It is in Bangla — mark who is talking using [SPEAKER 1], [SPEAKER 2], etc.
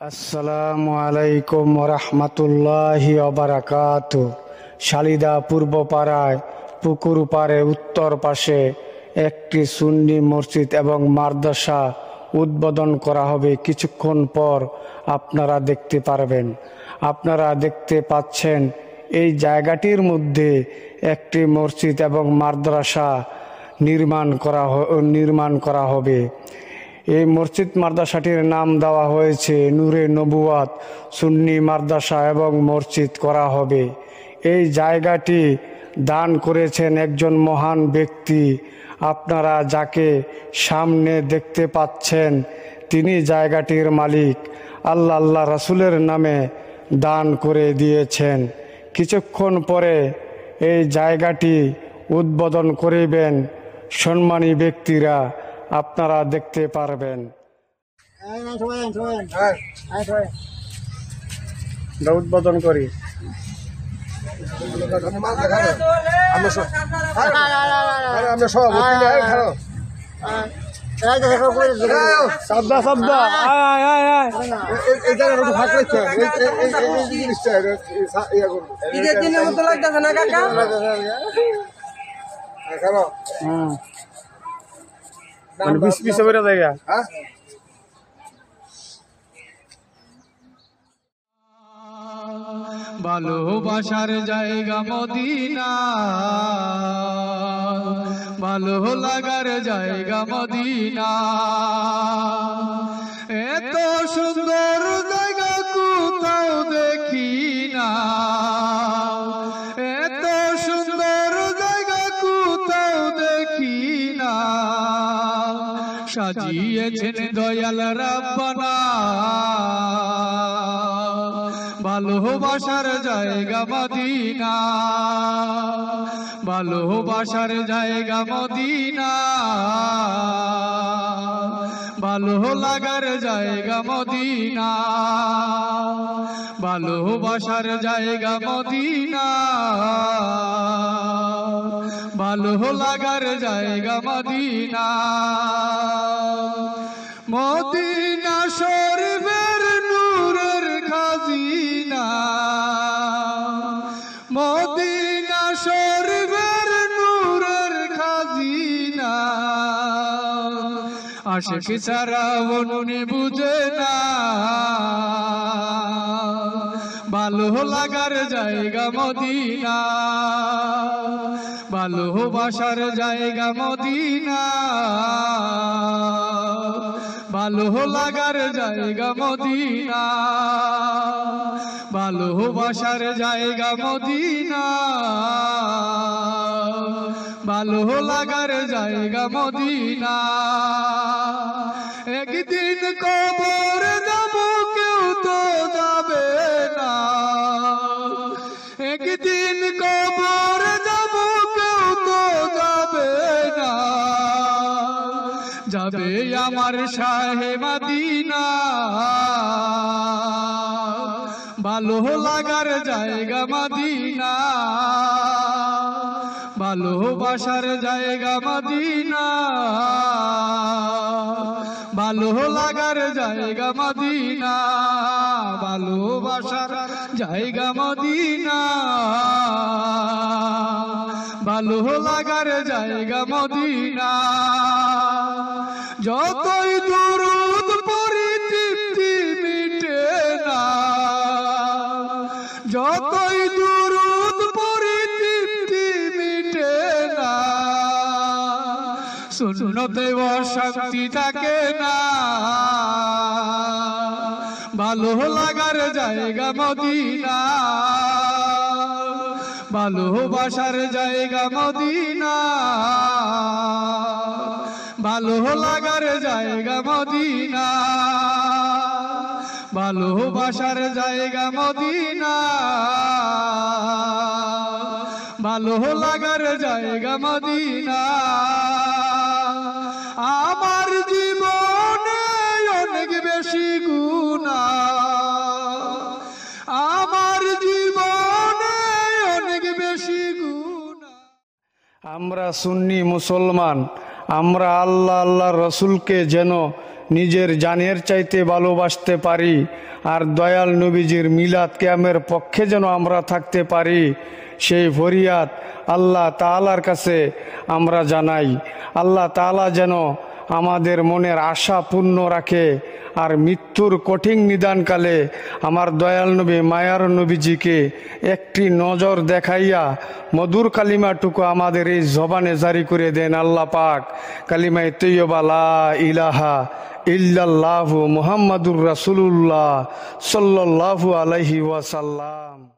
[SPEAKER 1] আসসালামু আলাইকুম ওরহমতুল্লাহি ওবারাকাতু। শালিদা পূর্ব পাড়ায় পুকুর পাড়ে উত্তর পাশে একটি সুন্নি মসজিদ এবং মাদ্রাসা উদ্বোধন করা হবে। কিছুক্ষণ পর আপনারা দেখতে পারবেন। আপনারা দেখতে পাচ্ছেন এই জায়গাটির মধ্যে একটি মসজিদ এবং মাদ্রাসা নির্মাণ করা হবে। এই মসজিদ মাদ্রাসাটির নাম দেওয়া হয়েছে নূরে নবুয়াত সুন্নি মাদ্রাসা এবং মসজিদ করা হবে। এই জায়গাটি দান করেছেন একজন মহান ব্যক্তি। আপনারা যাকে সামনে দেখতে পাচ্ছেন তিনি জায়গাটির মালিক। আল্লাহ রাসূলের নামে দান করে দিয়েছেন। কিছুক্ষণ পরে এই জায়গাটি উদ্বোধন করিবেন সম্মানী ব্যক্তিরা, আপনারা দেখতে পারবেন। উদ্বোধন করি।
[SPEAKER 2] ভালোবাসার জায়গা মদিনা, ভালো লাগার জায়গা মদিনা। এত সুন্দর জায়গা কোথাও দেখি না, এত সুন্দর জায়গা কোথাও দেখি না। সাজিয়েছেন দয়াল রাব্বানা, ভালোবাসার জায়গা মদিনা, ভালোবাসার জায়গা মদিনা, ভালো লাগার জায়গা মদিনা, ভালোবাসার জায়গা মদিনা, ভালো লাগার জায়গা মদিনা। মদিনা শরীফের নূরের খাজিনা, মদিনা শরীফের নূরের খাজিনা। আশিক ছাড়া মনে বুঝে না, ভালো লাগার জায়গা মদিনা, ভালোবাসার জায়গা মদিনা, ভালো লাগার জায়গা মদিনা, ভালোবাসার জায়গা মদিনা, ভালো লাগার জায়গা মদিনা। একদিন কবর যাব কেউ তো যাবে না, একদিন কবর যাব কেউ তো যাবে না। যাবে আমার শাহে মদিনা, ভালো লাগার জায়গা মদিনা, ভালোবাসার জায়গা মদিনা, ভালো লাগার জায়গা মদিনা, ভালোবাসার জায়গা মদিনা, ভালো লাগার জায়গা মদিনা। যতই দুরূদ পড়ি তৃপ্তি মিটে না, যতই দুরূদ পড়ি তৃপ্তি মিটে না। সুন্নতে অশান্তি থাকে না, ভালো লাগার জায়গা মদিনা, ভালোবাসার জায়গা মদিনা, ভালো লাগার জায়গা মদিনা, ভালোবাসার জায়গা মদিনা, ভালো লাগার জায়গা মদিনা। আমার জীবনে অনেক বেশি গুনাহ, আমার জীবনে অনেক বেশি গুনাহ।
[SPEAKER 1] আমরা সুন্নি মুসলমান, আমরা আল্লাহ রসুলকে যেন নিজের জানের চাইতে ভালোবাসতে পারি, আর দয়াল নবীজির মিলাদ কিয়ামের পক্ষে যেন আমরা থাকতে পারি, সেই ফরিয়াদ আল্লাহ তাআলার কাছে আমরা জানাই। আল্লাহ তাআলা যেন আমাদের মনের আশা পূর্ণ রাখে, আর মৃত্যুর কঠিন নিদানকালে আমার দয়াল নবী মায়ার নবীজিকে একটি নজর দেখাইয়া মধুর কালিমাটুকু আমাদের এই জবানে জারি করে দেন আল্লাহ পাক। কালিমায়ে তৈয়বা লা ইলাহা ইল্লাল্লাহু মুহাম্মাদুর রাসূলুল্লাহ সাল্লাল্লাহু আলাইহি ওয়াসাল্লাম।